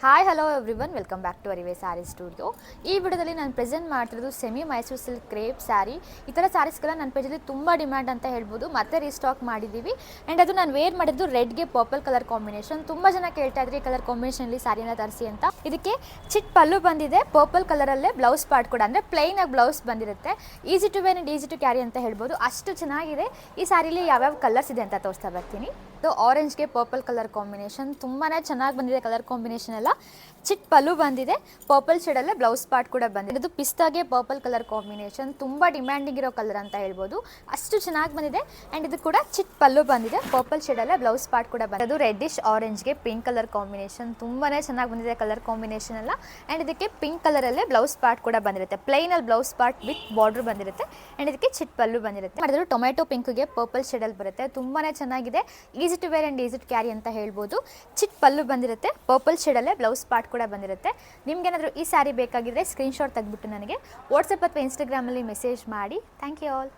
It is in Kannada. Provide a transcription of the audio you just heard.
Hi hello everyone welcome back to Arive saree studio. ಈ ವಿಡಿಯೋದಲ್ಲಿ ನಾನು ಪ್ರೆಸೆಂಟ್ ಮಾಡ್ತಿರೋದು semi Mysuru silk crepe saree. ಈ ಥರ ಸ್ಯಾರೀಸ್ಗೆಲ್ಲ ನನ್ನ ಪೇಜಲ್ಲಿ ತುಂಬ ಡಿಮ್ಯಾಂಡ್ ಅಂತ ಹೇಳ್ಬೋದು. ಮತ್ತೆ ರೀಸ್ಟಾಕ್ ಮಾಡಿದ್ದೀವಿ. ಆ್ಯಂಡ್ ಅದು ನಾನು ವೇರ್ ಮಾಡಿದ್ದು ರೆಡ್ಗೆ ಪರ್ಪಲ್ ಕಲರ್ ಕಾಂಬಿನೇಷನ್. ತುಂಬ ಜನ ಕೇಳ್ತಾ ಇದ್ರಿ ಈ ಕಲರ್ ಕಾಂಬಿನೇಷನಲ್ಲಿ ಸ್ಯಾರಿನ ತರಿಸಿ ಅಂತ. ಇದಕ್ಕೆ ಚಿಟ್ ಪಲ್ಲು ಬಂದಿದೆ, ಪರ್ಪಲ್ ಕಲರಲ್ಲೇ ಬ್ಲೌಸ್ ಪಾರ್ಟ್ ಕೂಡ ಅಂದರೆ ಪ್ಲೈನಾಗಿ ಬ್ಲೌಸ್ ಬಂದಿರುತ್ತೆ. Easy to wear and easy to carry ಅಂತ ಹೇಳ್ಬೋದು. ಅಷ್ಟು ಚೆನ್ನಾಗಿದೆ. ಈ ಸ್ಯಾರಿಲಿ ಯಾವ್ಯಾವ ಕಲರ್ಸ್ ಇದೆ ಅಂತ ತೋರಿಸ್ತಾ ಬರ್ತೀನಿ. ಇದು ಆರೆಂಜ್ಗೆ ಪರ್ಪಲ್ ಕಲರ್ ಕಾಂಬಿನೇಷನ್ ತುಂಬಾ ಚೆನ್ನಾಗಿ ಬಂದಿದೆ. ಕಲರ್ ಕಾಂಬಿನೇಷನ್ ಎಲ್ಲ ಚಿಟ್ ಪಲ್ಲು ಬಂದಿದೆ, ಪರ್ಪಲ್ ಶೇಡಲ್ಲೇ ಬ್ಲೌಸ್ ಪಾರ್ಟ್ ಕೂಡ ಬಂದಿದೆ. ಇದು ಪಿಸ್ತಾಗೆ ಪರ್ಪಲ್ ಕಲರ್ ಕಾಂಬಿನೇಷನ್ ತುಂಬ ಡಿಮ್ಯಾಂಡಿಂಗ್ ಇರೋ ಕಲರ್ ಅಂತ ಹೇಳ್ಬೋದು. ಅಷ್ಟು ಚೆನ್ನಾಗಿ ಬಂದಿದೆ. ಆ್ಯಂಡ್ ಇದು ಕೂಡ ಚಿಟ್ ಪಲ್ಲು ಬಂದಿದೆ, ಪರ್ಪಲ್ ಶೇಡಲ್ಲೇ ಬ್ಲೌಸ್ ಪಾರ್ಟ್ ಕೂಡ ಬಂದಿದೆ. ಅದು ರೆಡ್ಡಿಶ್ ಆರೆಂಜ್ಗೆ ಪಿಂಕ್ ಕಲರ್ ಕಾಂಬಿನೇಷನ್ ತುಂಬಾ ಚೆನ್ನಾಗಿ ಬಂದಿದೆ ಕಲರ್ ಕಾಂಬಿನೇಷನ್ ಎಲ್ಲ. ಆ್ಯಂಡ್ ಇದಕ್ಕೆ ಪಿಂಕ್ ಕಲರಲ್ಲೇ ಬ್ಲೌಸ್ ಪಾರ್ಟ್ ಕೂಡ ಬಂದಿರುತ್ತೆ. ಪ್ಲೈನಲ್ಲಿ ಬ್ಲೌಸ್ ಪಾರ್ಟ್ ವಿತ್ ಬಾರ್ಡರ್ ಬಂದಿರುತ್ತೆ. ಆ್ಯಂಡ್ ಇದಕ್ಕೆ ಚಿಟ್ ಪಲ್ಲು ಬಂದಿರುತ್ತೆ. ಮಾಡಿದ್ರು ಟೊಮೆಟೊ ಪಿಂಕ್ಗೆ ಪರ್ಪಲ್ ಶೇಡಲ್ಲಿ ಬರುತ್ತೆ. ತುಂಬಾ ಚೆನ್ನಾಗಿದೆ. Easy to wear and easy to carry ಅಂತ ಹೇಳ್ಬೋದು. ಚಿಟ್ ಪಲ್ಲು ಬಂದಿರುತ್ತೆ, ಪರ್ಪಲ್ ಶೇಡಲ್ಲೇ ಬ್ಲೌಸ್ ಪಾರ್ಟ್ ಕೂಡ ಬಂದಿರುತ್ತೆ. ನಿಮ್ಗೇನಾದರೂ ಈ ಸ್ಯಾರಿ ಬೇಕಾಗಿದ್ದರೆ ಸ್ಕ್ರೀನ್ಶಾಟ್ ತೆಗೆದುಬಿಟ್ಟು ನನಗೆ ವಾಟ್ಸಪ್ ಅಥವಾ ಇನ್ಸ್ಟಾಗ್ರಾಮಲ್ಲಿ ಮೆಸೇಜ್ ಮಾಡಿ. Thank you all.